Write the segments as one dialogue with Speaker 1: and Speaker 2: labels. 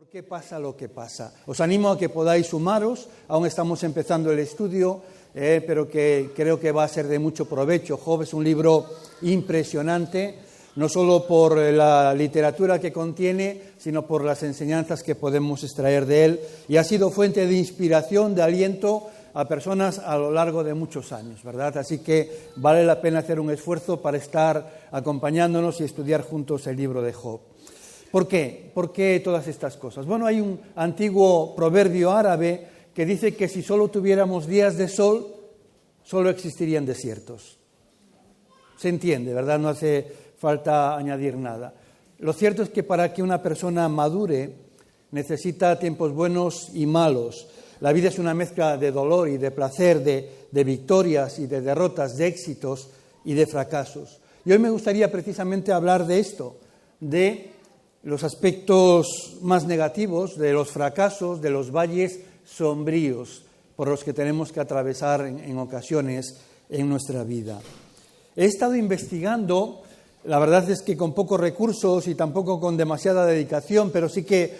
Speaker 1: ¿Por qué pasa lo que pasa? Os animo a que podáis sumaros, aún estamos empezando el estudio, pero que creo que va a ser de mucho provecho. Job es un libro impresionante, no solo por la literatura que contiene, sino por las enseñanzas que podemos extraer de él, y ha sido fuente de inspiración, de aliento a personas a lo largo de muchos años, ¿verdad? Así que vale la pena hacer un esfuerzo para estar acompañándonos y estudiar juntos el libro de Job. ¿Por qué? ¿Por qué todas estas cosas? Bueno, hay un antiguo proverbio árabe que dice que si solo tuviéramos días de sol, solo existirían desiertos. Se entiende, ¿verdad? No hace falta añadir nada. Lo cierto es que para que una persona madure necesita tiempos buenos y malos. La vida es una mezcla de dolor y de placer, de victorias y de derrotas, de éxitos y de fracasos. Y hoy me gustaría precisamente hablar de esto, de los aspectos más negativos, de los fracasos, de los valles sombríos por los que tenemos que atravesar en ocasiones en nuestra vida. He estado investigando, la verdad es que con pocos recursos y tampoco con demasiada dedicación, pero sí que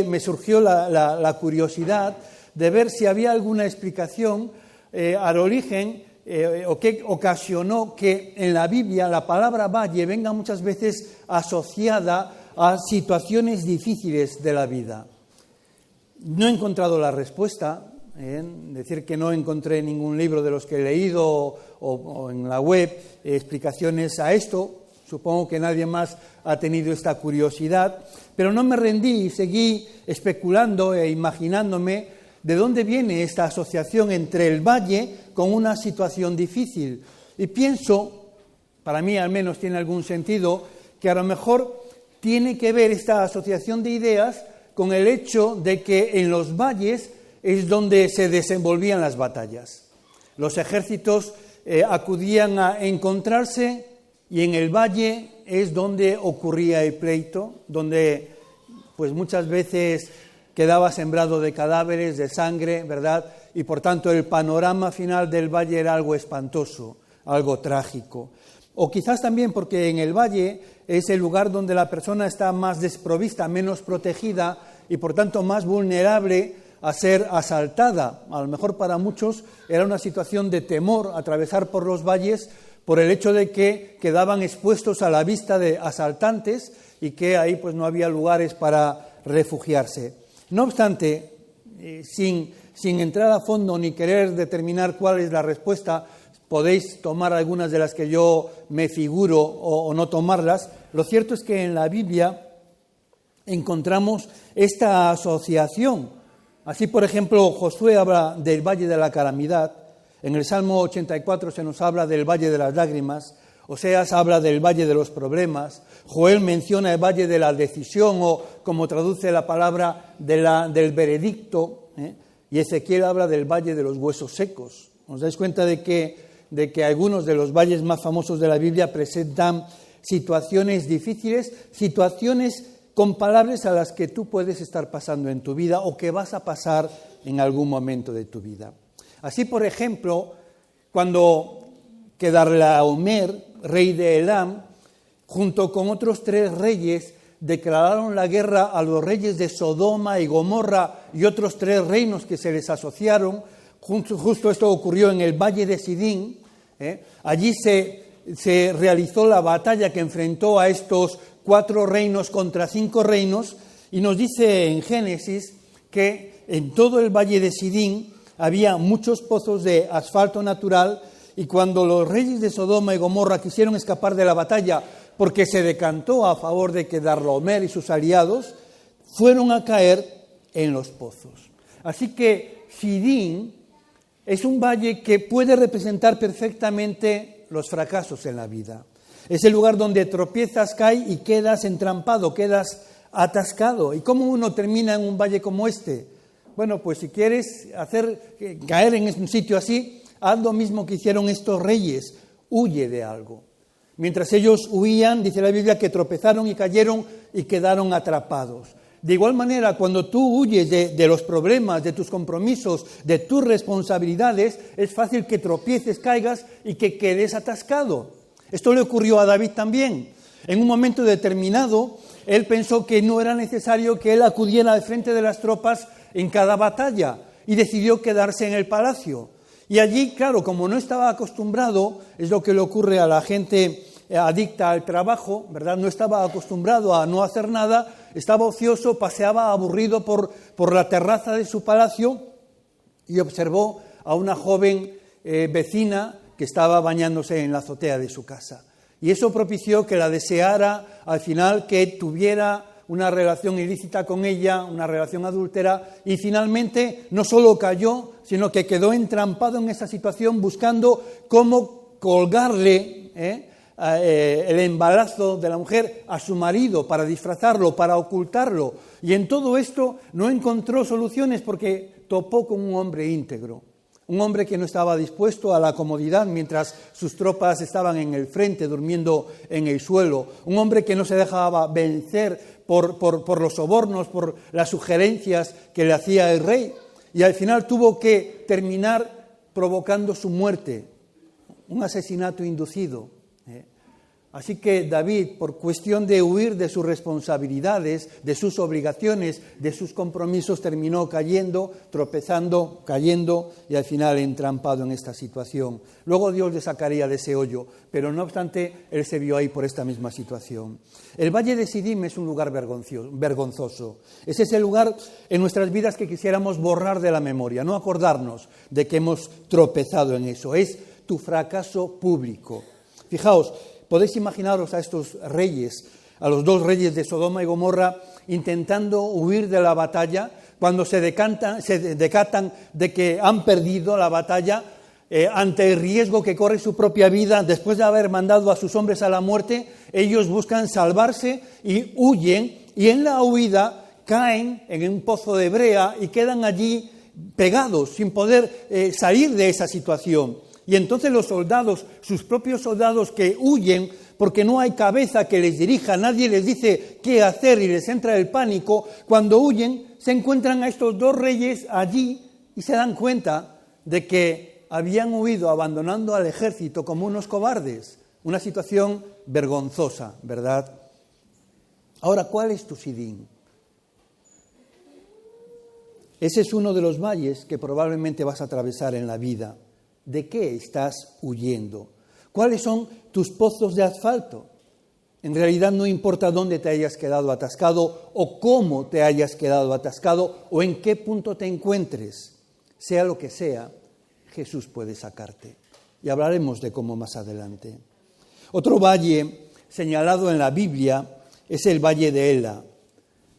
Speaker 1: me surgió la curiosidad de ver si había alguna explicación al origen o qué ocasionó que en la Biblia la palabra valle venga muchas veces asociada a situaciones difíciles de la vida. No he encontrado la respuesta, decir que no encontré ningún libro de los que he leído o en la web explicaciones a esto. Supongo que nadie más ha tenido esta curiosidad, pero no me rendí y seguí especulando e imaginándome de dónde viene esta asociación entre el valle con una situación difícil. Y pienso, para mí al menos tiene algún sentido, que a lo mejor tiene que ver esta asociación de ideas con el hecho de que en los valles es donde se desenvolvían las batallas. Los ejércitos acudían a encontrarse y en el valle es donde ocurría el pleito, donde pues muchas veces quedaba sembrado de cadáveres, de sangre, ¿verdad? Y por tanto el panorama final del valle era algo espantoso, algo trágico. O quizás también porque en el valle es el lugar donde la persona está más desprovista, menos protegida y por tanto más vulnerable a ser asaltada. A lo mejor para muchos era una situación de temor atravesar por los valles por el hecho de que quedaban expuestos a la vista de asaltantes y que ahí pues no había lugares para refugiarse. No obstante, sin entrar a fondo ni querer determinar cuál es la respuesta, podéis tomar algunas de las que yo me figuro o no tomarlas. Lo cierto es que en la Biblia encontramos esta asociación. Así, por ejemplo, Josué habla del Valle de la Calamidad, en el Salmo 84 se nos habla del Valle de las Lágrimas, Oseas habla del Valle de los Problemas, Joel menciona el Valle de la Decisión o, como traduce la palabra, del veredicto, y Ezequiel habla del Valle de los Huesos Secos. ¿Os dais cuenta de que algunos de los valles más famosos de la Biblia presentan situaciones difíciles, situaciones comparables a las que tú puedes estar pasando en tu vida o que vas a pasar en algún momento de tu vida? Así, por ejemplo, cuando Kedorlaomer, rey de Elam, junto con otros 3 reyes, declararon la guerra a los reyes de Sodoma y Gomorra y otros 3 reinos que se les asociaron. Justo esto ocurrió en el Valle de Sidín. Allí se realizó la batalla que enfrentó a estos 4 reinos contra 5 reinos, y nos dice en Génesis que en todo el Valle de Sidín había muchos pozos de asfalto natural, y cuando los reyes de Sodoma y Gomorra quisieron escapar de la batalla porque se decantó a favor de Kedorlaomer y sus aliados, fueron a caer en los pozos. Así que Sidín es un valle que puede representar perfectamente los fracasos en la vida. Es el lugar donde tropiezas, caes y quedas entrampado, quedas atascado. ¿Y cómo uno termina en un valle como este? Bueno, pues si quieres caer en un sitio así, haz lo mismo que hicieron estos reyes, huye de algo. Mientras ellos huían, dice la Biblia, que tropezaron y cayeron y quedaron atrapados. De igual manera, cuando tú huyes de los problemas, de tus compromisos, de tus responsabilidades, es fácil que tropieces, caigas y que quedes atascado. Esto le ocurrió a David también. En un momento determinado, él pensó que no era necesario que él acudiera al frente de las tropas en cada batalla y decidió quedarse en el palacio. Y allí, claro, como no estaba acostumbrado, es lo que le ocurre a la gente adicta al trabajo, ¿verdad? No estaba acostumbrado a no hacer nada, estaba ocioso, paseaba aburrido por la terraza de su palacio y observó a una joven vecina que estaba bañándose en la azotea de su casa. Y eso propició que la deseara al final, que tuviera una relación ilícita con ella, una relación adúltera, y finalmente no solo cayó, sino que quedó entrampado en esa situación buscando cómo colgarle el embarazo de la mujer a su marido para disfrazarlo, para ocultarlo. Y en todo esto no encontró soluciones porque topó con un hombre íntegro. Un hombre que no estaba dispuesto a la comodidad mientras sus tropas estaban en el frente durmiendo en el suelo. Un hombre que no se dejaba vencer por los sobornos, por las sugerencias que le hacía el rey. Y al final tuvo que terminar provocando su muerte, un asesinato inducido. Así que David, por cuestión de huir de sus responsabilidades, de sus obligaciones, de sus compromisos, terminó cayendo, tropezando, cayendo y al final entrampado en esta situación. Luego Dios le sacaría de ese hoyo, pero no obstante, él se vio ahí por esta misma situación. El Valle de Sidim es un lugar vergonzoso. Es ese lugar en nuestras vidas que quisiéramos borrar de la memoria, no acordarnos de que hemos tropezado en eso. Es tu fracaso público. Fijaos, podéis imaginaros a estos reyes, a los dos reyes de Sodoma y Gomorra, intentando huir de la batalla, cuando se decatan de que han perdido la batalla, ante el riesgo que corre su propia vida, después de haber mandado a sus hombres a la muerte, ellos buscan salvarse y huyen, y en la huida caen en un pozo de brea y quedan allí pegados, sin poder salir de esa situación. Y entonces los soldados, sus propios soldados que huyen porque no hay cabeza que les dirija, nadie les dice qué hacer y les entra el pánico, cuando huyen se encuentran a estos dos reyes allí y se dan cuenta de que habían huido abandonando al ejército como unos cobardes. Una situación vergonzosa, ¿verdad? Ahora, ¿cuál es tu Sidim? Ese es uno de los valles que probablemente vas a atravesar en la vida. ¿De qué estás huyendo? ¿Cuáles son tus pozos de asfalto? En realidad no importa dónde te hayas quedado atascado o cómo te hayas quedado atascado o en qué punto te encuentres. Sea lo que sea, Jesús puede sacarte. Y hablaremos de cómo más adelante. Otro valle señalado en la Biblia es el Valle de Ela.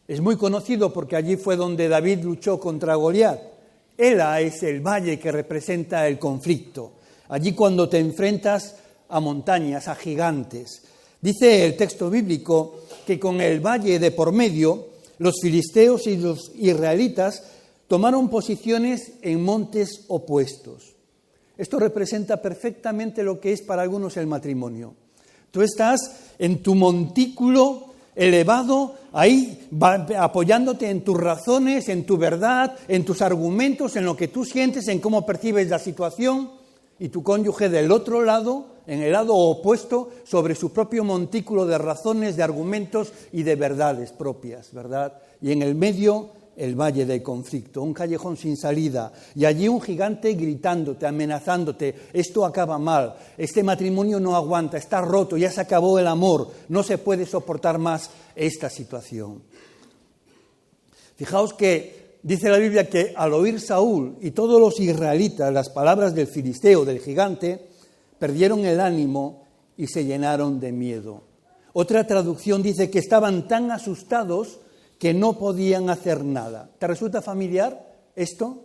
Speaker 1: Es muy conocido porque allí fue donde David luchó contra Goliat. Ela es el valle que representa el conflicto. Allí cuando te enfrentas a montañas, a gigantes. Dice el texto bíblico que con el valle de por medio, los filisteos y los israelitas tomaron posiciones en montes opuestos. Esto representa perfectamente lo que es para algunos el matrimonio. Tú estás en tu montículo elevado, ahí apoyándote en tus razones, en tu verdad, en tus argumentos, en lo que tú sientes, en cómo percibes la situación, y tu cónyuge del otro lado, en el lado opuesto, sobre su propio montículo de razones, de argumentos y de verdades propias, ¿verdad? Y en el medio, el valle del conflicto, un callejón sin salida, y allí un gigante gritándote, amenazándote: esto acaba mal, este matrimonio no aguanta, está roto, ya se acabó el amor, no se puede soportar más esta situación. Fijaos que dice la Biblia que al oír Saúl y todos los israelitas las palabras del filisteo, del gigante, perdieron el ánimo y se llenaron de miedo. Otra traducción dice que estaban tan asustados que no podían hacer nada. ¿Te resulta familiar esto?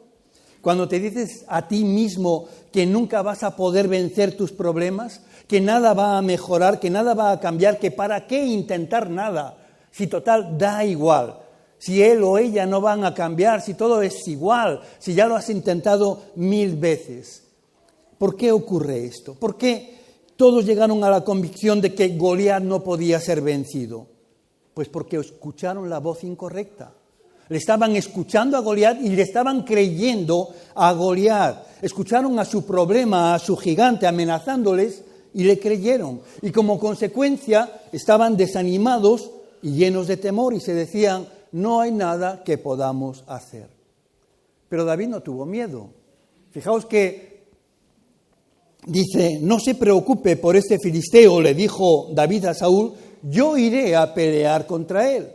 Speaker 1: Cuando te dices a ti mismo que nunca vas a poder vencer tus problemas, que nada va a mejorar, que nada va a cambiar, que para qué intentar nada, si total da igual, si él o ella no van a cambiar, si todo es igual, si ya lo has intentado 1000 veces. ¿Por qué ocurre esto? ¿Por qué todos llegaron a la convicción de que Goliat no podía ser vencido? Pues porque escucharon la voz incorrecta. Le estaban escuchando a Goliat y le estaban creyendo a Goliat. Escucharon a su problema, a su gigante amenazándoles y le creyeron. Y como consecuencia estaban desanimados y llenos de temor y se decían, no hay nada que podamos hacer. Pero David no tuvo miedo. Fijaos que dice, no se preocupe por este filisteo, le dijo David a Saúl, yo iré a pelear contra él.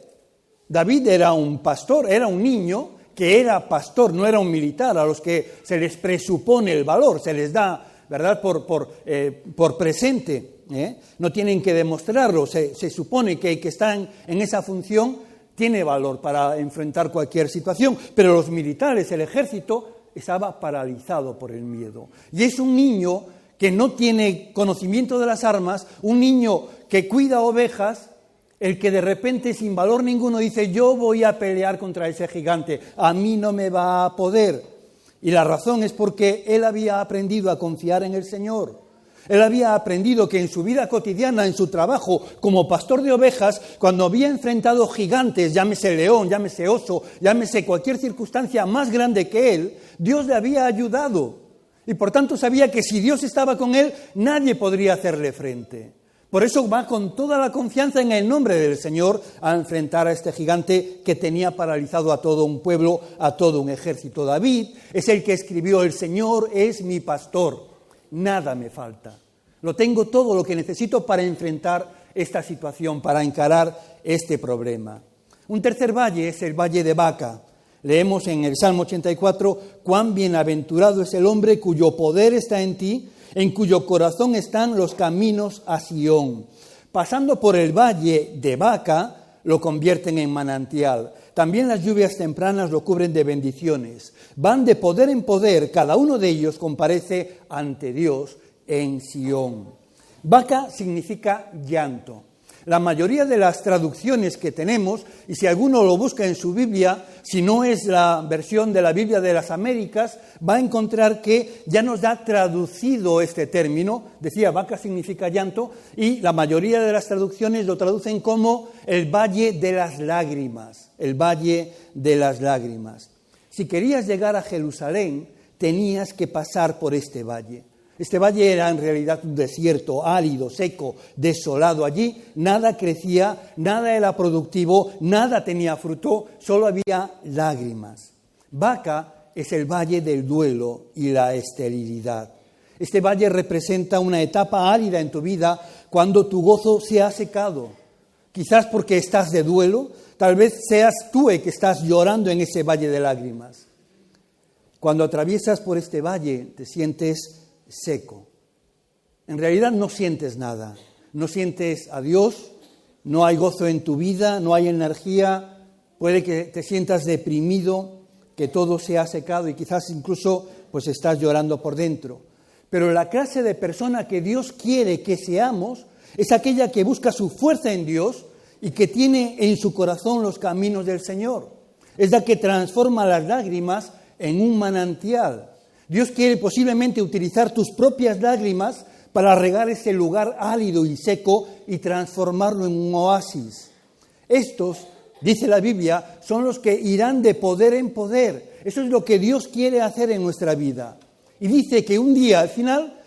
Speaker 1: David era un pastor, era un niño que era pastor, no era un militar, a los que se les presupone el valor, se les da, ¿verdad?, por presente, ¿eh? No tienen que demostrarlo, se supone que el que está en esa función tiene valor para enfrentar cualquier situación, pero los militares, el ejército, estaba paralizado por el miedo. Y es un niño que no tiene conocimiento de las armas, un niño que cuida ovejas, el que de repente sin valor ninguno dice, yo voy a pelear contra ese gigante, a mí no me va a poder. Y la razón es porque él había aprendido a confiar en el Señor. Él había aprendido que en su vida cotidiana, en su trabajo como pastor de ovejas, cuando había enfrentado gigantes, llámese león, llámese oso, llámese cualquier circunstancia más grande que él, Dios le había ayudado. Y por tanto sabía que si Dios estaba con él, nadie podría hacerle frente. Por eso va con toda la confianza en el nombre del Señor a enfrentar a este gigante que tenía paralizado a todo un pueblo, a todo un ejército. David es el que escribió, el Señor es mi pastor. Nada me falta. Lo tengo todo lo que necesito para enfrentar esta situación, para encarar este problema. Un tercer valle es el valle de Baca. Leemos en el Salmo 84, cuán bienaventurado es el hombre cuyo poder está en ti, en cuyo corazón están los caminos a Sión. Pasando por el valle de Baca, lo convierten en manantial. También las lluvias tempranas lo cubren de bendiciones. Van de poder en poder, cada uno de ellos comparece ante Dios en Sión. Baca significa llanto. La mayoría de las traducciones que tenemos, y si alguno lo busca en su Biblia, si no es la versión de la Biblia de las Américas, va a encontrar que ya nos da traducido este término. Decía, Baca significa llanto, y la mayoría de las traducciones lo traducen como el valle de las lágrimas, el valle de las lágrimas. Si querías llegar a Jerusalén, tenías que pasar por este valle. Este valle era en realidad un desierto, árido, seco, desolado. Allí nada crecía, nada era productivo, nada tenía fruto, solo había lágrimas. Baca es el valle del duelo y la esterilidad. Este valle representa una etapa árida en tu vida cuando tu gozo se ha secado. Quizás porque estás de duelo, tal vez seas tú el que estás llorando en ese valle de lágrimas. Cuando atraviesas por este valle te sientes seco. En realidad no sientes nada, no sientes a Dios, no hay gozo en tu vida, no hay energía, puede que te sientas deprimido, que todo se ha secado y quizás incluso pues estás llorando por dentro. Pero la clase de persona que Dios quiere que seamos es aquella que busca su fuerza en Dios y que tiene en su corazón los caminos del Señor. Es la que transforma las lágrimas en un manantial. Dios quiere posiblemente utilizar tus propias lágrimas para regar ese lugar árido y seco y transformarlo en un oasis. Estos, dice la Biblia, son los que irán de poder en poder. Eso es lo que Dios quiere hacer en nuestra vida. Y dice que un día, al final,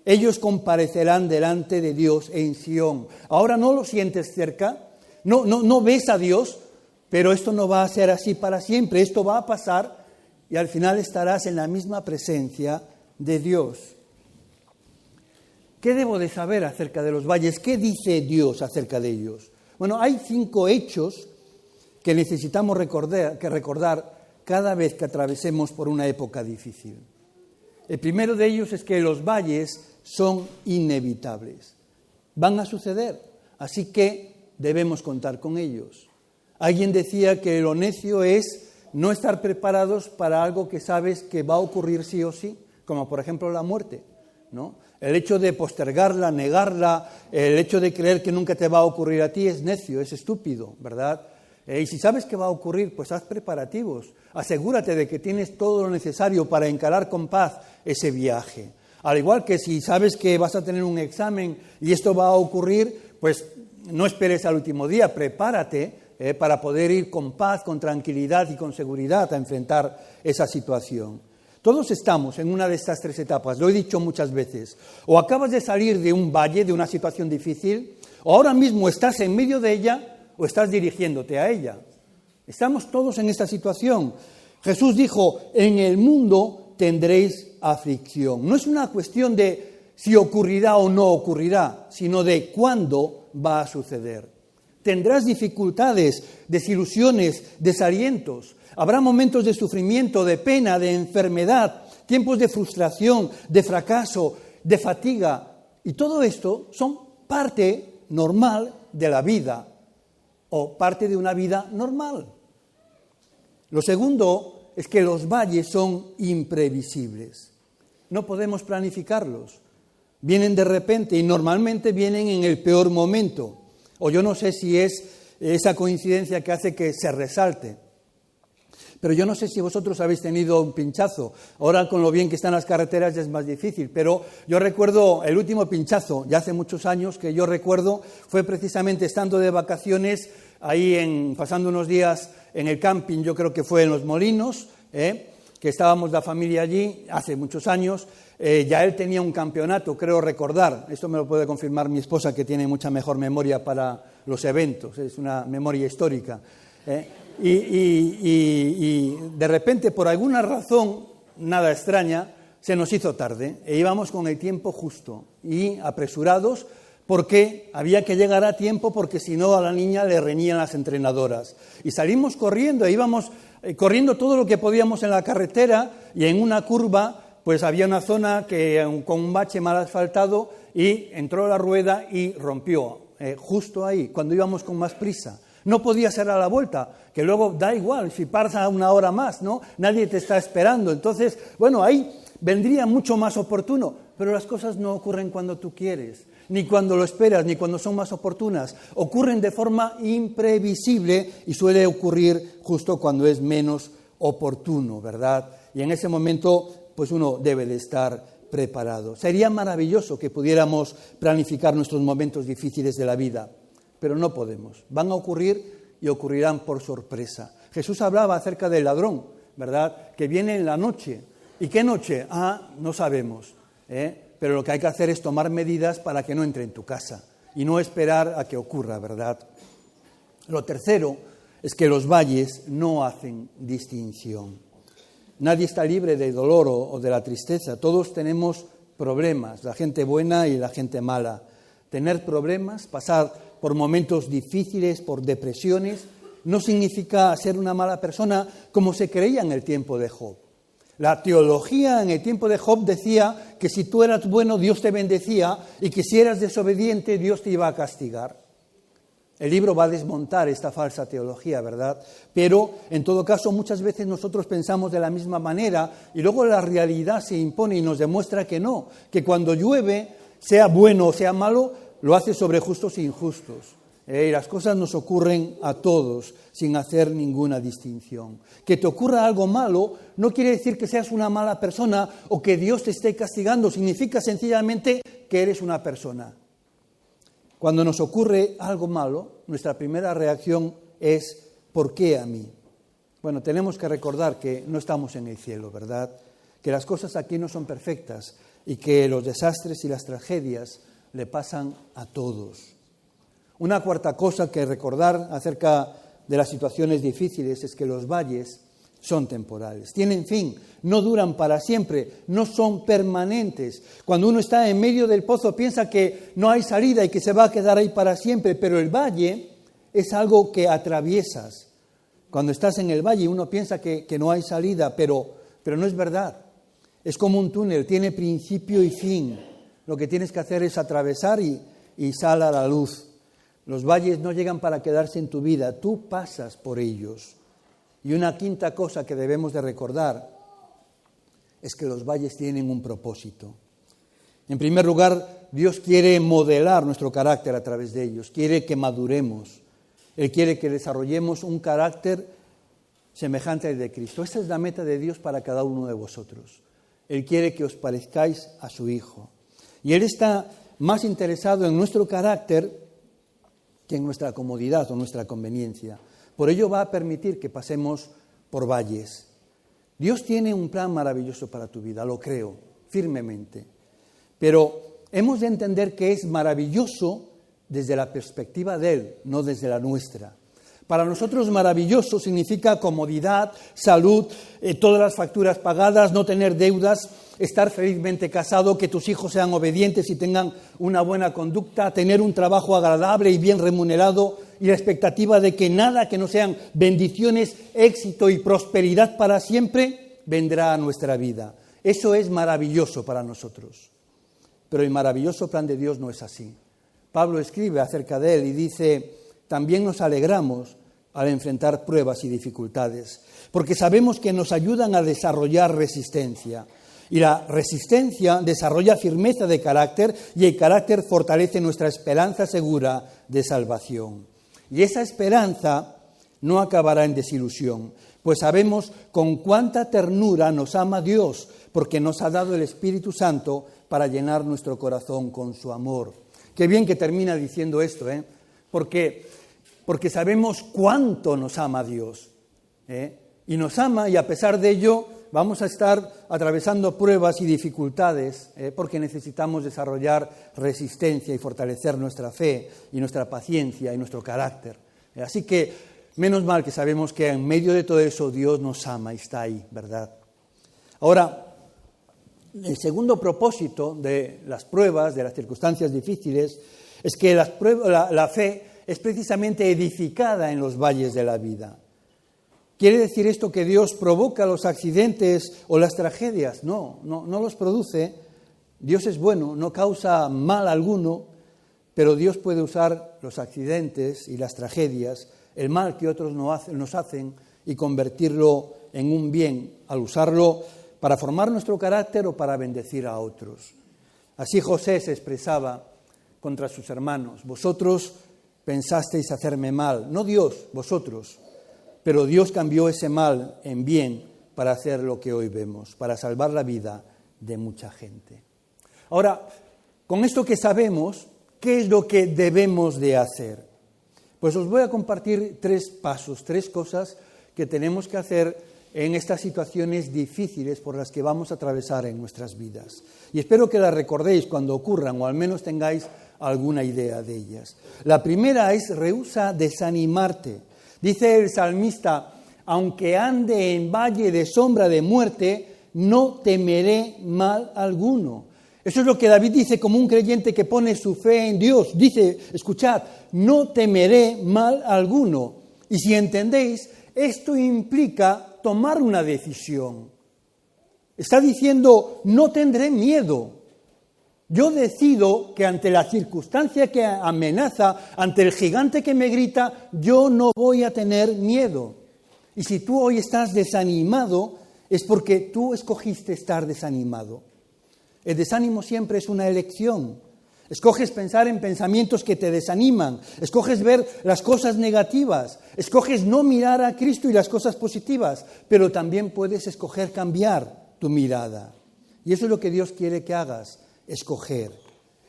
Speaker 1: ellos comparecerán delante de Dios en Sión. Ahora no lo sientes cerca, no ves a Dios, pero esto no va a ser así para siempre. Esto va a pasar y al final estarás en la misma presencia de Dios. ¿Qué debo de saber acerca de los valles? ¿Qué dice Dios acerca de ellos? Bueno, hay 5 hechos que necesitamos recordar cada vez que atravesemos por una época difícil. El primero de ellos es que los valles son inevitables. Van a suceder, así que debemos contar con ellos. Alguien decía que lo necio es no estar preparados para algo que sabes que va a ocurrir sí o sí, como por ejemplo la muerte, ¿no? El hecho de postergarla, negarla, el hecho de creer que nunca te va a ocurrir a ti es necio, es estúpido, ¿verdad? Y si sabes que va a ocurrir, pues haz preparativos. Asegúrate de que tienes todo lo necesario para encarar con paz ese viaje. Al igual que si sabes que vas a tener un examen y esto va a ocurrir, pues no esperes al último día, prepárate para poder ir con paz, con tranquilidad y con seguridad a enfrentar esa situación. Todos estamos en una de estas 3 etapas, lo he dicho muchas veces. O acabas de salir de un valle, de una situación difícil, o ahora mismo estás en medio de ella, o estás dirigiéndote a ella? Estamos todos en esta situación. Jesús dijo, en el mundo tendréis aflicción. No es una cuestión de si ocurrirá o no ocurrirá, sino de cuándo va a suceder. Tendrás dificultades, desilusiones, desalientos. Habrá momentos de sufrimiento, de pena, de enfermedad, tiempos de frustración, de fracaso, de fatiga. Y todo esto son parte normal de la vida o parte de una vida normal. Lo segundo es que los valles son imprevisibles. No podemos planificarlos. Vienen de repente y normalmente vienen en el peor momento. O yo no sé si es esa coincidencia que hace que se resalte. Pero yo no sé si vosotros habéis tenido un pinchazo. Ahora con lo bien que están las carreteras ya es más difícil. Pero yo recuerdo el último pinchazo, ya hace muchos años que yo recuerdo, fue precisamente estando de vacaciones, ahí pasando unos días en el camping, yo creo que fue en Los Molinos, que estábamos la familia allí hace muchos años. Ya él tenía un campeonato, creo recordar, esto me lo puede confirmar mi esposa, que tiene mucha mejor memoria para los eventos, es una memoria histórica. Y de repente, por alguna razón, nada extraña, se nos hizo tarde e íbamos con el tiempo justo y apresurados porque había que llegar a tiempo porque si no a la niña le reñían las entrenadoras. Y salimos corriendo e íbamos corriendo todo lo que podíamos en la carretera y en una curva pues había una zona con un bache mal asfaltado y entró la rueda y rompió justo ahí, cuando íbamos con más prisa. No podía ser a la vuelta, que luego da igual, si pasa una hora más, ¿no? Nadie te está esperando. Entonces, bueno, ahí vendría mucho más oportuno, pero las cosas no ocurren cuando tú quieres, ni cuando lo esperas, ni cuando son más oportunas. Ocurren de forma imprevisible y suele ocurrir justo cuando es menos oportuno, ¿verdad? Y en ese momento, pues uno debe de estar preparado. Sería maravilloso que pudiéramos planificar nuestros momentos difíciles de la vida, pero no podemos. Van a ocurrir y ocurrirán por sorpresa. Jesús hablaba acerca del ladrón, ¿verdad?, que viene en la noche. ¿Y qué noche? No sabemos, pero lo que hay que hacer es tomar medidas para que no entre en tu casa y no esperar a que ocurra, ¿verdad? Lo tercero es que los valles no hacen distinción. Nadie está libre del dolor o de la tristeza. Todos tenemos problemas, la gente buena y la gente mala. Tener problemas, pasar por momentos difíciles, por depresiones, no significa ser una mala persona como se creía en el tiempo de Job. La teología en el tiempo de Job decía que si tú eras bueno, Dios te bendecía y que si eras desobediente, Dios te iba a castigar. El libro va a desmontar esta falsa teología, ¿verdad? Pero, en todo caso, muchas veces nosotros pensamos de la misma manera y luego la realidad se impone y nos demuestra que no, que cuando llueve, sea bueno o sea malo, lo hace sobre justos e injustos. Y las cosas nos ocurren a todos sin hacer ninguna distinción. Que te ocurra algo malo no quiere decir que seas una mala persona o que Dios te esté castigando, significa sencillamente que eres una persona. Cuando nos ocurre algo malo, nuestra primera reacción es ¿por qué a mí? Bueno, tenemos que recordar que no estamos en el cielo, ¿verdad? Que las cosas aquí no son perfectas y que los desastres y las tragedias le pasan a todos. Una cuarta cosa que recordar acerca de las situaciones difíciles es que los valles son temporales, tienen fin, no duran para siempre, no son permanentes. Cuando uno está en medio del pozo piensa que no hay salida y que se va a quedar ahí para siempre, pero el valle es algo que atraviesas. Cuando estás en el valle uno piensa que no hay salida, pero no es verdad. Es como un túnel, tiene principio y fin. Lo que tienes que hacer es atravesar y sal a la luz. Los valles no llegan para quedarse en tu vida, tú pasas por ellos. Y una quinta cosa que debemos de recordar es que los valles tienen un propósito. En primer lugar, Dios quiere modelar nuestro carácter a través de ellos, quiere que maduremos. Él quiere que desarrollemos un carácter semejante al de Cristo. Esa es la meta de Dios para cada uno de vosotros. Él quiere que os parezcáis a su Hijo. Y Él está más interesado en nuestro carácter que en nuestra comodidad o nuestra conveniencia. Por ello va a permitir que pasemos por valles. Dios tiene un plan maravilloso para tu vida, lo creo, firmemente. Pero hemos de entender que es maravilloso desde la perspectiva de Él, no desde la nuestra. Para nosotros maravilloso significa comodidad, salud, todas las facturas pagadas, no tener deudas, estar felizmente casado, que tus hijos sean obedientes y tengan una buena conducta, tener un trabajo agradable y bien remunerado y la expectativa de que nada que no sean bendiciones, éxito y prosperidad para siempre vendrá a nuestra vida. Eso es maravilloso para nosotros. Pero el maravilloso plan de Dios no es así. Pablo escribe acerca de él y dice: también nos alegramos al enfrentar pruebas y dificultades, porque sabemos que nos ayudan a desarrollar resistencia. Y la resistencia desarrolla firmeza de carácter y el carácter fortalece nuestra esperanza segura de salvación. Y esa esperanza no acabará en desilusión, pues sabemos con cuánta ternura nos ama Dios, porque nos ha dado el Espíritu Santo para llenar nuestro corazón con su amor. Qué bien que termina diciendo esto, porque sabemos cuánto nos ama Dios. Y nos ama, y a pesar de ello vamos a estar atravesando pruebas y dificultades, porque necesitamos desarrollar resistencia y fortalecer nuestra fe y nuestra paciencia y nuestro carácter. Así que menos mal que sabemos que en medio de todo eso Dios nos ama y está ahí, ¿verdad? Ahora, el segundo propósito de las pruebas, de las circunstancias difíciles, es que la fe es precisamente edificada en los valles de la vida. ¿Quiere decir esto que Dios provoca los accidentes o las tragedias? No los produce. Dios es bueno, no causa mal alguno, pero Dios puede usar los accidentes y las tragedias, el mal que otros nos hacen, y convertirlo en un bien, al usarlo para formar nuestro carácter o para bendecir a otros. Así José se expresaba contra sus hermanos: vosotros pensasteis hacerme mal, no Dios, vosotros. Pero Dios cambió ese mal en bien para hacer lo que hoy vemos, para salvar la vida de mucha gente. Ahora, con esto que sabemos, ¿qué es lo que debemos de hacer? Pues os voy a compartir 3 pasos, 3 cosas que tenemos que hacer en estas situaciones difíciles por las que vamos a atravesar en nuestras vidas. Y espero que las recordéis cuando ocurran, o al menos tengáis alguna idea de ellas. La primera es: rehúsa desanimarte. Dice el salmista: aunque ande en valle de sombra de muerte, no temeré mal alguno. Eso es lo que David dice como un creyente que pone su fe en Dios. Dice, escuchad, no temeré mal alguno. Y si entendéis, esto implica tomar una decisión. Está diciendo: no tendré miedo. Yo decido que ante la circunstancia que amenaza, ante el gigante que me grita, yo no voy a tener miedo. Y si tú hoy estás desanimado, es porque tú escogiste estar desanimado. El desánimo siempre es una elección. Escoges pensar en pensamientos que te desaniman, escoges ver las cosas negativas, escoges no mirar a Cristo y las cosas positivas, pero también puedes escoger cambiar tu mirada. Y eso es lo que Dios quiere que hagas: escoger.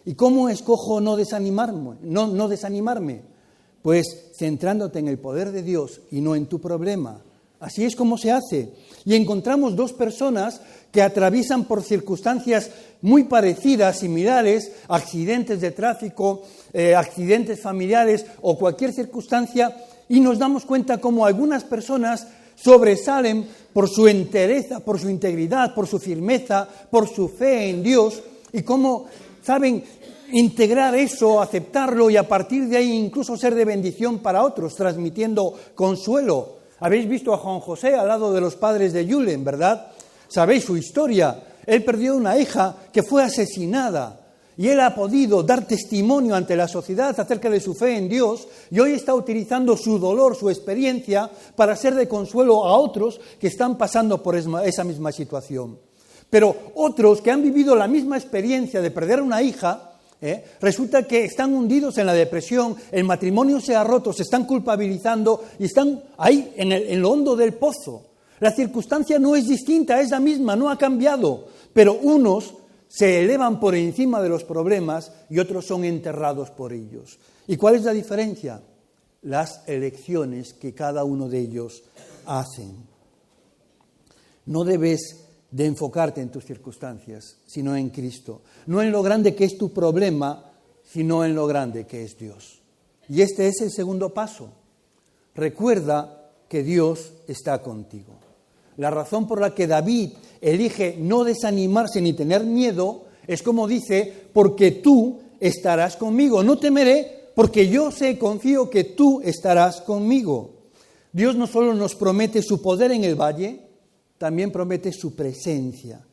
Speaker 1: ¿Y cómo escojo no desanimarme? Pues centrándote en el poder de Dios y no en tu problema. Así es como se hace. Y encontramos 2 personas que atraviesan por circunstancias muy parecidas, similares, accidentes de tráfico, accidentes familiares o cualquier circunstancia, y nos damos cuenta cómo algunas personas sobresalen por su entereza, por su integridad, por su firmeza, por su fe en Dios, y cómo saben integrar eso, aceptarlo y a partir de ahí incluso ser de bendición para otros, transmitiendo consuelo. Habéis visto a Juan José al lado de los padres de Julen, ¿verdad? Sabéis su historia. Él perdió una hija que fue asesinada y él ha podido dar testimonio ante la sociedad acerca de su fe en Dios y hoy está utilizando su dolor, su experiencia para ser de consuelo a otros que están pasando por esa misma situación. Pero otros que han vivido la misma experiencia de perder una hija, resulta que están hundidos en la depresión, el matrimonio se ha roto, se están culpabilizando y están ahí en lo hondo del pozo. La circunstancia no es distinta, es la misma, no ha cambiado, pero unos se elevan por encima de los problemas y otros son enterrados por ellos. ¿Y cuál es la diferencia? Las elecciones que cada uno de ellos hacen. No debes de enfocarte en tus circunstancias, sino en Cristo. No en lo grande que es tu problema, sino en lo grande que es Dios. Y este es el segundo paso. Recuerda que Dios está contigo. La razón por la que David elige no desanimarse ni tener miedo es como dice, porque tú estarás conmigo. No temeré, porque yo confío que tú estarás conmigo. Dios no solo nos promete su poder en el valle, también promete su presencia.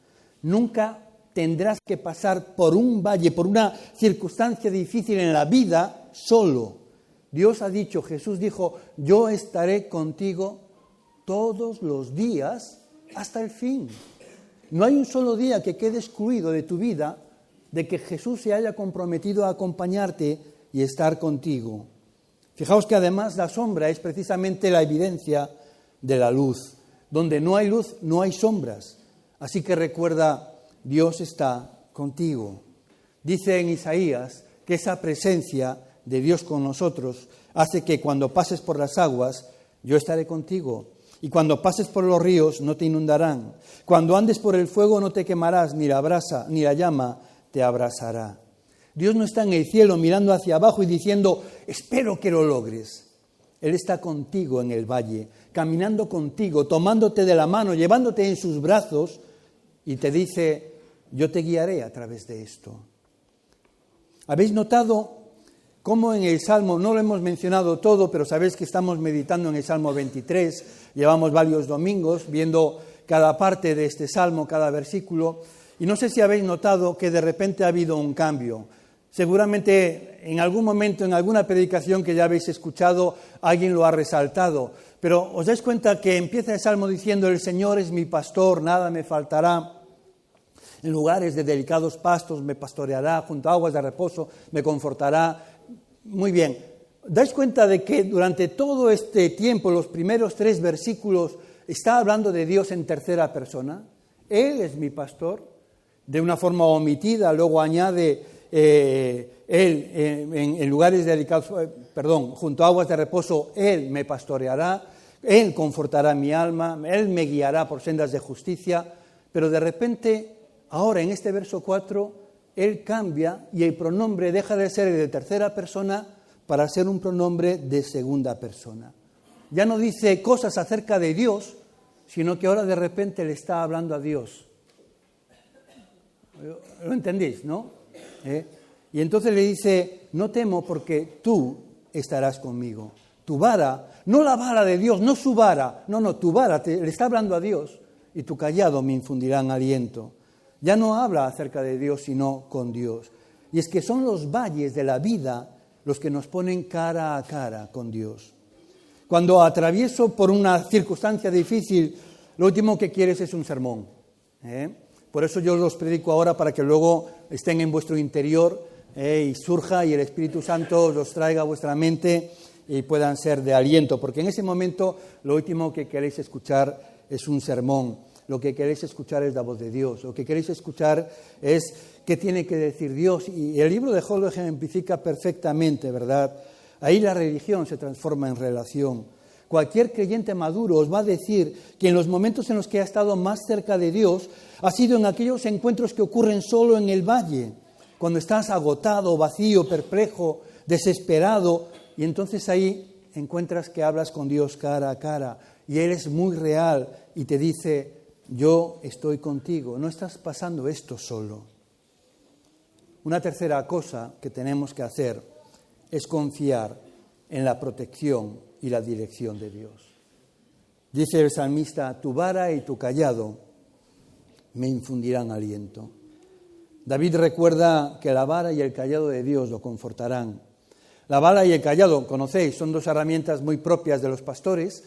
Speaker 1: Nunca tendrás que pasar por un valle, por una circunstancia difícil en la vida solo. Dios ha dicho, Jesús dijo, yo estaré contigo todos los días hasta el fin. No hay un solo día que quede excluido de tu vida de que Jesús se haya comprometido a acompañarte y estar contigo. Fijaos que además la sombra es precisamente la evidencia de la luz. Donde no hay luz, no hay sombras. Así que recuerda, Dios está contigo. Dice en Isaías que esa presencia de Dios con nosotros hace que cuando pases por las aguas, yo estaré contigo. Y cuando pases por los ríos, no te inundarán. Cuando andes por el fuego, no te quemarás, ni la brasa, ni la llama te abrasará. Dios no está en el cielo mirando hacia abajo y diciendo, espero que lo logres. Él está contigo en el valle, caminando contigo, tomándote de la mano, llevándote en sus brazos y te dice, yo te guiaré a través de esto. ¿Habéis notado cómo en el Salmo, no lo hemos mencionado todo, pero sabéis que estamos meditando en el Salmo 23, llevamos varios domingos viendo cada parte de este Salmo, cada versículo, y no sé si habéis notado que de repente ha habido un cambio. Seguramente en algún momento, en alguna predicación que ya habéis escuchado, alguien lo ha resaltado, pero os dais cuenta que empieza el Salmo diciendo, el Señor es mi pastor, nada me faltará. En lugares de delicados pastos me pastoreará, junto a aguas de reposo me confortará. Muy bien, ¿dais cuenta de que durante todo este tiempo, los primeros 3 versículos, está hablando de Dios en tercera persona? Él es mi pastor, de una forma omitida, luego añade Él en lugares delicados, junto a aguas de reposo, Él me pastoreará, Él confortará mi alma, Él me guiará por sendas de justicia, pero de repente, ahora en este verso 4, Él cambia y el pronombre deja de ser de tercera persona para ser un pronombre de segunda persona. Ya no dice cosas acerca de Dios, sino que ahora de repente le está hablando a Dios. ¿Lo entendéis, no? Y entonces le dice, no temo porque tú estarás conmigo. Tu vara, no la vara de Dios, no su vara, no, tu vara, le está hablando a Dios, y tu callado me infundirán aliento. Ya no habla acerca de Dios, sino con Dios. Y es que son los valles de la vida los que nos ponen cara a cara con Dios. Cuando atravieso por una circunstancia difícil, lo último que quieres es un sermón. Por eso yo los predico ahora para que luego estén en vuestro interior y surja y el Espíritu Santo los traiga a vuestra mente y puedan ser de aliento. Porque en ese momento lo último que queréis escuchar es un sermón. Lo que queréis escuchar es la voz de Dios. Lo que queréis escuchar es qué tiene que decir Dios. Y el libro de Job lo ejemplifica perfectamente, ¿verdad? Ahí la religión se transforma en relación. Cualquier creyente maduro os va a decir que en los momentos en los que ha estado más cerca de Dios ha sido en aquellos encuentros que ocurren solo en el valle, cuando estás agotado, vacío, perplejo, desesperado, y entonces ahí encuentras que hablas con Dios cara a cara y Él es muy real y te dice, yo estoy contigo, no estás pasando esto solo. Una tercera cosa que tenemos que hacer es confiar en la protección y la dirección de Dios. Dice el salmista, tu vara y tu cayado me infundirán aliento. David recuerda que la vara y el cayado de Dios lo confortarán. La vara y el cayado, conocéis, son 2 herramientas muy propias de los pastores.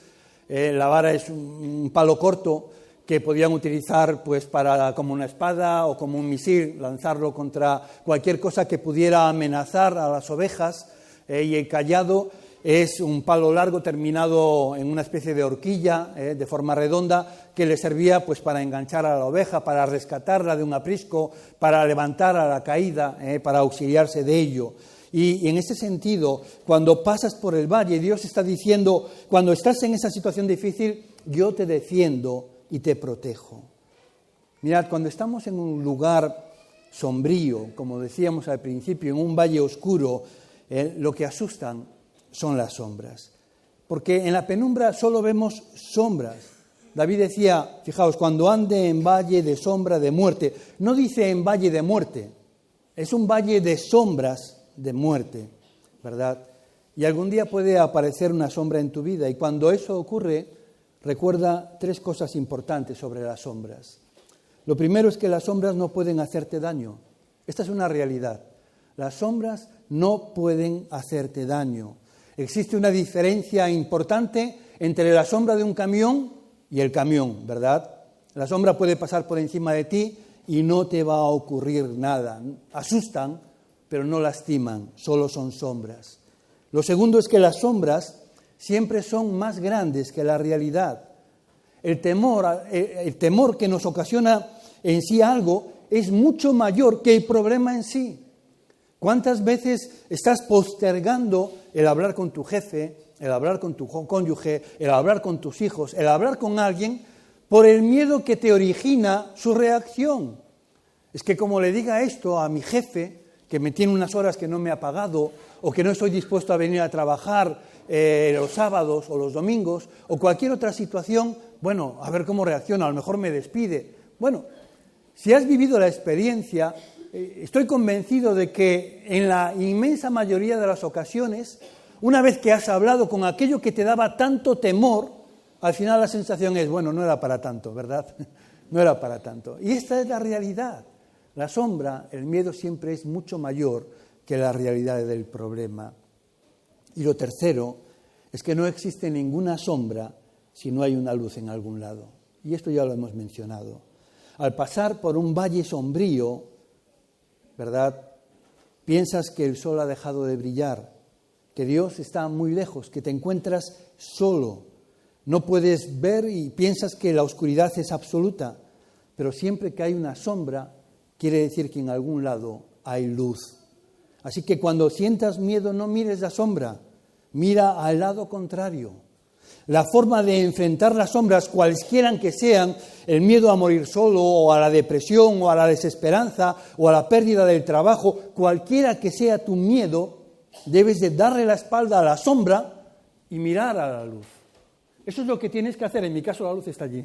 Speaker 1: La vara es un palo corto que podían utilizar pues como una espada o como un misil, lanzarlo contra cualquier cosa que pudiera amenazar a las ovejas, y el cayado es un palo largo terminado en una especie de horquilla de forma redonda que le servía pues para enganchar a la oveja, para rescatarla de un aprisco, para levantar a la caída, para auxiliarse de ello. Y en ese sentido, cuando pasas por el valle, Dios está diciendo, cuando estás en esa situación difícil, yo te defiendo y te protejo. Mirad, cuando estamos en un lugar sombrío, como decíamos al principio, en un valle oscuro, lo que asustan son las sombras. Porque en la penumbra solo vemos sombras. David decía, fijaos, cuando ande en valle de sombra de muerte, no dice en valle de muerte, es un valle de sombras de muerte, ¿verdad? Y algún día puede aparecer una sombra en tu vida y cuando eso ocurre, recuerda 3 cosas importantes sobre las sombras. Lo primero es que las sombras no pueden hacerte daño. Esta es una realidad. Las sombras no pueden hacerte daño. Existe una diferencia importante entre la sombra de un camión y el camión, ¿verdad? La sombra puede pasar por encima de ti y no te va a ocurrir nada. Asustan, pero no lastiman, solo son sombras. Lo segundo es que las sombras siempre son más grandes que la realidad. El temor que nos ocasiona en sí algo es mucho mayor que el problema en sí. ¿Cuántas veces estás postergando el hablar con tu jefe, el hablar con tu cónyuge, el hablar con tus hijos, el hablar con alguien por el miedo que te origina su reacción? Es que como le diga esto a mi jefe, que me tiene unas horas que no me ha pagado, o que no estoy dispuesto a venir a trabajar los sábados o los domingos, o cualquier otra situación, bueno, a ver cómo reacciona, a lo mejor me despide. Bueno, si has vivido la experiencia, estoy convencido de que en la inmensa mayoría de las ocasiones, una vez que has hablado con aquello que te daba tanto temor, al final la sensación es, bueno, no era para tanto, ¿verdad? No era para tanto. Y esta es la realidad. La sombra, el miedo siempre es mucho mayor que la realidad del problema. Y lo tercero es que no existe ninguna sombra si no hay una luz en algún lado. Y esto ya lo hemos mencionado. Al pasar por un valle sombrío, ¿verdad? Piensas que el sol ha dejado de brillar, que Dios está muy lejos, que te encuentras solo. No puedes ver y piensas que la oscuridad es absoluta, pero siempre que hay una sombra, quiere decir que en algún lado hay luz. Así que cuando sientas miedo, no mires la sombra, mira al lado contrario. La forma de enfrentar las sombras, cualesquiera que sean, el miedo a morir solo, o a la depresión, o a la desesperanza, o a la pérdida del trabajo, cualquiera que sea tu miedo, debes de darle la espalda a la sombra y mirar a la luz. Eso es lo que tienes que hacer. En mi caso la luz está allí.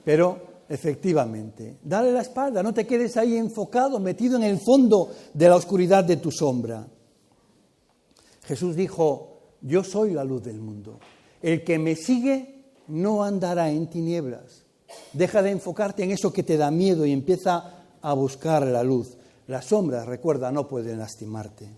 Speaker 1: Pero, efectivamente, dale la espalda, no te quedes ahí enfocado, metido en el fondo de la oscuridad de tu sombra. Jesús dijo, yo soy la luz del mundo. El que me sigue no andará en tinieblas. Deja de enfocarte en eso que te da miedo y empieza a buscar la luz. Las sombras, recuerda, no pueden lastimarte.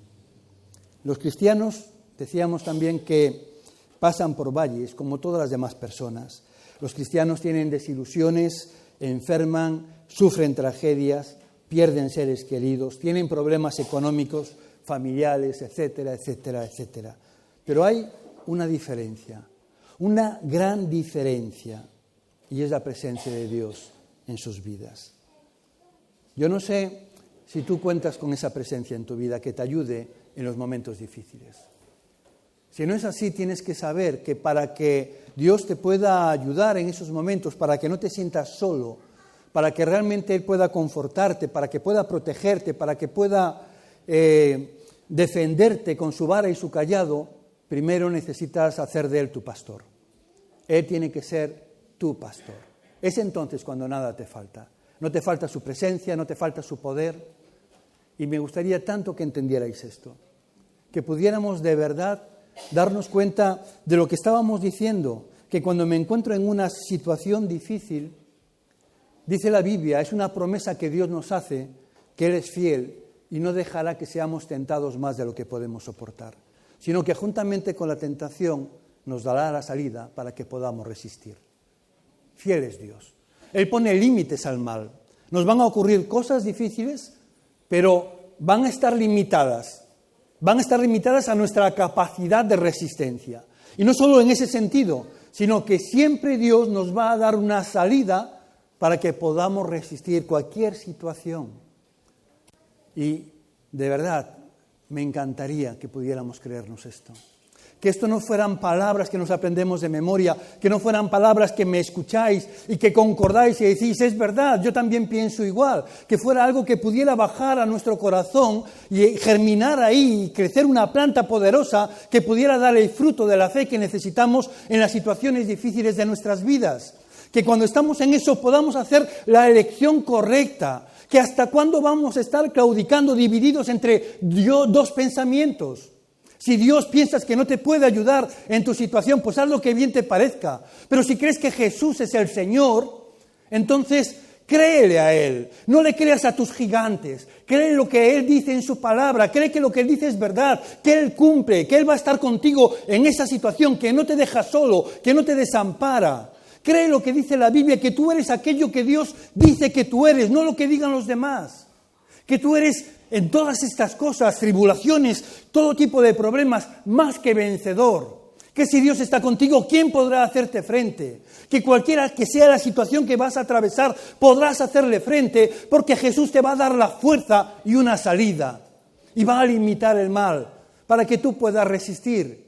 Speaker 1: Los cristianos, decíamos también que pasan por valles como todas las demás personas. Los cristianos tienen desilusiones, enferman, sufren tragedias, pierden seres queridos, tienen problemas económicos, familiares, etcétera, etcétera, etcétera. Pero hay una diferencia, una gran diferencia, y es la presencia de Dios en sus vidas. Yo no sé si tú cuentas con esa presencia en tu vida que te ayude en los momentos difíciles. Si no es así, tienes que saber que para que Dios te pueda ayudar en esos momentos, para que no te sientas solo, para que realmente Él pueda confortarte, para que pueda protegerte, para que pueda defenderte con su vara y su cayado, primero necesitas hacer de Él tu pastor. Él tiene que ser tu pastor. Es entonces cuando nada te falta. No te falta su presencia, no te falta su poder. Y me gustaría tanto que entendierais esto, que pudiéramos de verdad darnos cuenta de lo que estábamos diciendo, que cuando me encuentro en una situación difícil, dice la Biblia, es una promesa que Dios nos hace, que Él es fiel y no dejará que seamos tentados más de lo que podemos soportar, sino que juntamente con la tentación nos dará la salida para que podamos resistir. Fiel es Dios. Él pone límites al mal. Nos van a ocurrir cosas difíciles, pero van a estar limitadas. Van a estar limitadas a nuestra capacidad de resistencia. Y no solo en ese sentido, sino que siempre Dios nos va a dar una salida para que podamos resistir cualquier situación. Y de verdad, me encantaría que pudiéramos creernos esto. Que esto no fueran palabras que nos aprendemos de memoria, que no fueran palabras que me escucháis y que concordáis y decís, es verdad, yo también pienso igual. Que fuera algo que pudiera bajar a nuestro corazón y germinar ahí y crecer una planta poderosa que pudiera dar el fruto de la fe que necesitamos en las situaciones difíciles de nuestras vidas. Que cuando estamos en eso podamos hacer la elección correcta. Que hasta cuándo vamos a estar claudicando, divididos entre dos pensamientos. Si Dios piensas que no te puede ayudar en tu situación, pues haz lo que bien te parezca. Pero si crees que Jesús es el Señor, entonces créele a Él. No le creas a tus gigantes. Cree lo que Él dice en su palabra. Cree que lo que Él dice es verdad, que Él cumple, que Él va a estar contigo en esa situación, que no te deja solo, que no te desampara. Cree lo que dice la Biblia, que tú eres aquello que Dios dice que tú eres, no lo que digan los demás. Que tú eres en todas estas cosas, tribulaciones, todo tipo de problemas, más que vencedor. Que si Dios está contigo, ¿quién podrá hacerte frente? Que cualquiera que sea la situación que vas a atravesar, podrás hacerle frente, porque Jesús te va a dar la fuerza y una salida. Y va a limitar el mal, para que tú puedas resistir.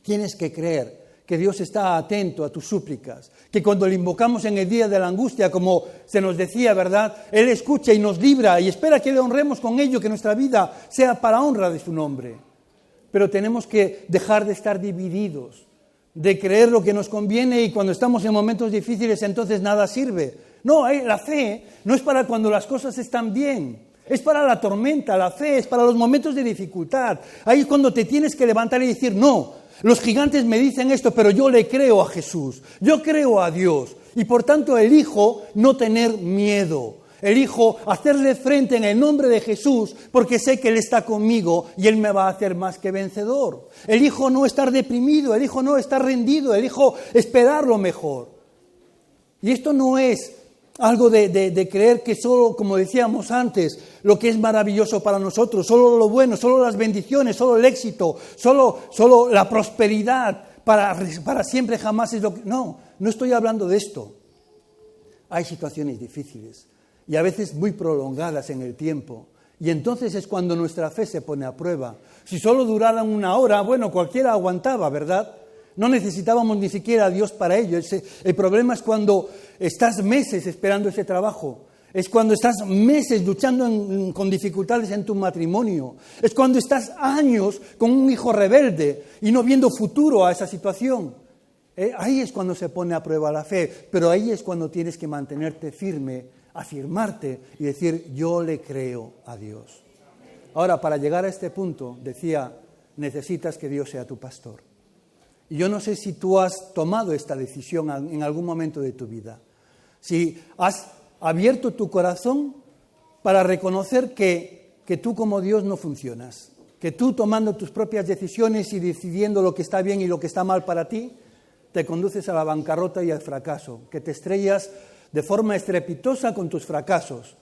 Speaker 1: Tienes que creer que Dios está atento a tus súplicas, que cuando le invocamos en el día de la angustia, como se nos decía, ¿verdad? Él escucha y nos libra y espera que le honremos con ello, que nuestra vida sea para honra de su nombre. Pero tenemos que dejar de estar divididos, de creer lo que nos conviene y cuando estamos en momentos difíciles entonces nada sirve. No, la fe no es para cuando las cosas están bien. Es para la tormenta, la fe es para los momentos de dificultad. Ahí es cuando te tienes que levantar y decir, no, los gigantes me dicen esto, pero yo le creo a Jesús, yo creo a Dios. Y por tanto elijo no tener miedo, elijo hacerle frente en el nombre de Jesús, porque sé que Él está conmigo y Él me va a hacer más que vencedor. Elijo no estar deprimido, elijo no estar rendido, elijo esperar lo mejor. Y esto no es algo de creer que solo, como decíamos antes, lo que es maravilloso para nosotros, solo lo bueno, solo las bendiciones, solo el éxito, solo la prosperidad para siempre jamás es lo que... No estoy hablando de esto. Hay situaciones difíciles y a veces muy prolongadas en el tiempo. Y entonces es cuando nuestra fe se pone a prueba. Si solo duraran una hora, bueno, cualquiera aguantaba, ¿verdad? No necesitábamos ni siquiera a Dios para ello. El problema es cuando estás meses esperando ese trabajo. Es cuando estás meses luchando con dificultades en tu matrimonio. Es cuando estás años con un hijo rebelde y no viendo futuro a esa situación. Ahí es cuando se pone a prueba la fe. Pero ahí es cuando tienes que mantenerte firme, afirmarte y decir, yo le creo a Dios. Ahora, para llegar a este punto, decía, necesitas que Dios sea tu pastor. Y yo no sé si tú has tomado esta decisión en algún momento de tu vida. Si has abierto tu corazón para reconocer que tú como Dios no funcionas. Que tú tomando tus propias decisiones y decidiendo lo que está bien y lo que está mal para ti, te conduces a la bancarrota y al fracaso. Que te estrellas de forma estrepitosa con tus fracasos.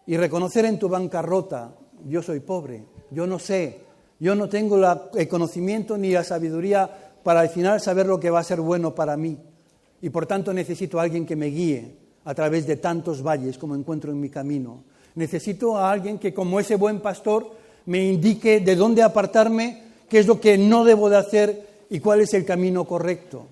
Speaker 1: Y reconocer en tu bancarrota, yo soy pobre, yo no sé, yo no tengo el conocimiento ni la sabiduría para al final saber lo que va a ser bueno para mí. Y por tanto necesito a alguien que me guíe a través de tantos valles como encuentro en mi camino. Necesito a alguien que, como ese buen pastor, me indique de dónde apartarme, qué es lo que no debo de hacer y cuál es el camino correcto.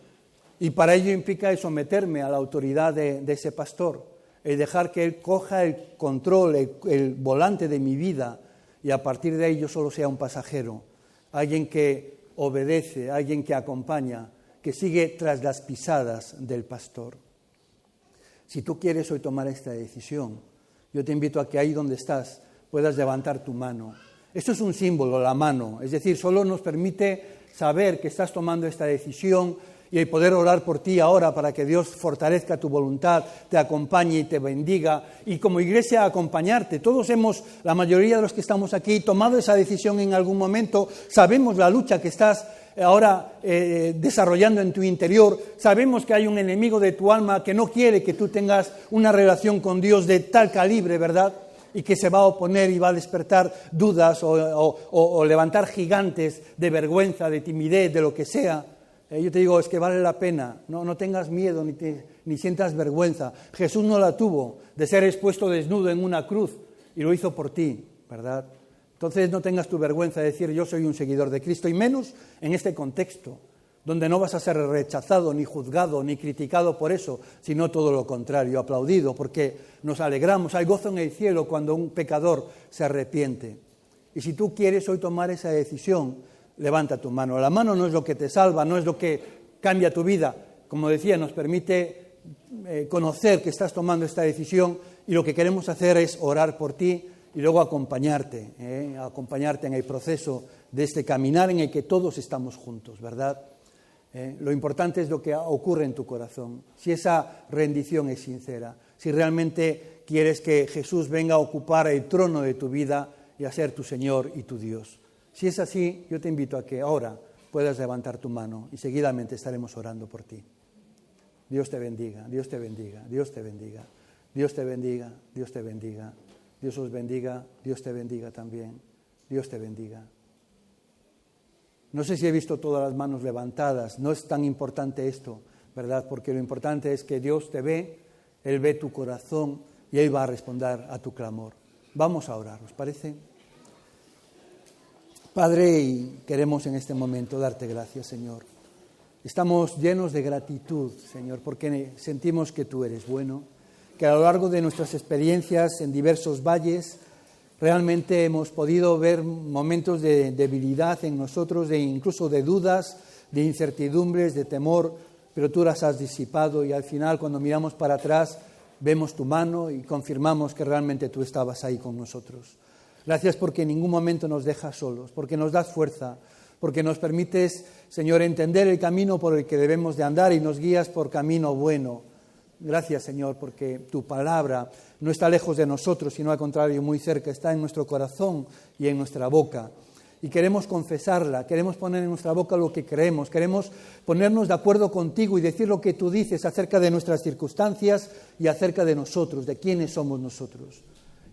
Speaker 1: Y para ello implica someterme a la autoridad de ese pastor, el dejar que él coja el control, el volante de mi vida y a partir de ahí yo solo sea un pasajero, alguien que obedece, alguien que acompaña, que sigue tras las pisadas del pastor. Si tú quieres hoy tomar esta decisión, yo te invito a que ahí donde estás puedas levantar tu mano. Esto es un símbolo, la mano, es decir, solo nos permite saber que estás tomando esta decisión y el poder orar por ti ahora para que Dios fortalezca tu voluntad, te acompañe y te bendiga y como iglesia acompañarte. Todos la mayoría de los que estamos aquí, tomado esa decisión en algún momento, sabemos la lucha que estás ahora desarrollando en tu interior, sabemos que hay un enemigo de tu alma que no quiere que tú tengas una relación con Dios de tal calibre, ¿verdad? Y que se va a oponer y va a despertar dudas o levantar gigantes de vergüenza, de timidez, de lo que sea. Yo te digo, es que vale la pena, no tengas miedo ni sientas vergüenza. Jesús no la tuvo de ser expuesto desnudo en una cruz y lo hizo por ti, ¿verdad? Entonces no tengas tu vergüenza de decir yo soy un seguidor de Cristo, y menos en este contexto, donde no vas a ser rechazado, ni juzgado, ni criticado por eso, sino todo lo contrario, aplaudido, porque nos alegramos, hay gozo en el cielo cuando un pecador se arrepiente. Y si tú quieres hoy tomar esa decisión, levanta tu mano. La mano no es lo que te salva, no es lo que cambia tu vida. Como decía, nos permite conocer que estás tomando esta decisión, y lo que queremos hacer es orar por ti y luego acompañarte en el proceso de este caminar en el que todos estamos juntos, ¿verdad? Lo importante es lo que ocurre en tu corazón, si esa rendición es sincera, si realmente quieres que Jesús venga a ocupar el trono de tu vida y a ser tu Señor y tu Dios. Si es así, yo te invito a que ahora puedas levantar tu mano y seguidamente estaremos orando por ti. Dios te bendiga, Dios te bendiga, Dios te bendiga, Dios te bendiga, Dios te bendiga, Dios os bendiga, Dios te bendiga también, Dios te bendiga. No sé si he visto todas las manos levantadas, no es tan importante esto, ¿verdad? Porque lo importante es que Dios te ve, Él ve tu corazón y Él va a responder a tu clamor. Vamos a orar, ¿os parece? Padre, y queremos en este momento darte gracias, Señor. Estamos llenos de gratitud, Señor, porque sentimos que tú eres bueno, que a lo largo de nuestras experiencias en diversos valles, realmente hemos podido ver momentos de debilidad en nosotros, incluso de dudas, de incertidumbres, de temor, pero tú las has disipado y al final, cuando miramos para atrás, vemos tu mano y confirmamos que realmente tú estabas ahí con nosotros. Gracias porque en ningún momento nos dejas solos, porque nos das fuerza, porque nos permites, Señor, entender el camino por el que debemos de andar y nos guías por camino bueno. Gracias, Señor, porque tu palabra no está lejos de nosotros, sino al contrario, muy cerca, está en nuestro corazón y en nuestra boca. Y queremos confesarla, queremos poner en nuestra boca lo que creemos, queremos ponernos de acuerdo contigo y decir lo que tú dices acerca de nuestras circunstancias y acerca de nosotros, de quiénes somos nosotros.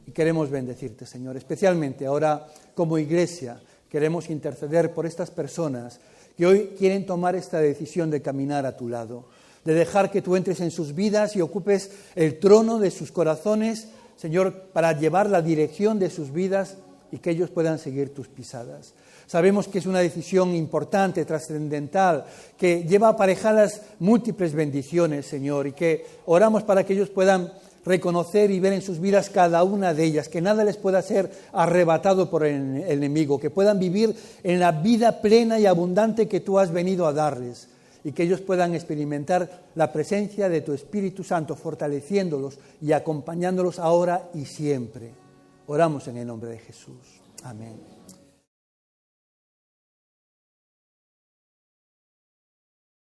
Speaker 1: Y queremos bendecirte, Señor, especialmente ahora como iglesia queremos interceder por estas personas que hoy quieren tomar esta decisión de caminar a tu lado, de dejar que tú entres en sus vidas y ocupes el trono de sus corazones, Señor, para llevar la dirección de sus vidas y que ellos puedan seguir tus pisadas. Sabemos que es una decisión importante, trascendental, que lleva aparejadas múltiples bendiciones, Señor, y que oramos para que ellos puedan reconocer y ver en sus vidas cada una de ellas, que nada les pueda ser arrebatado por el enemigo, que puedan vivir en la vida plena y abundante que tú has venido a darles, y que ellos puedan experimentar la presencia de tu Espíritu Santo, fortaleciéndolos y acompañándolos ahora y siempre. Oramos en el nombre de Jesús. Amén.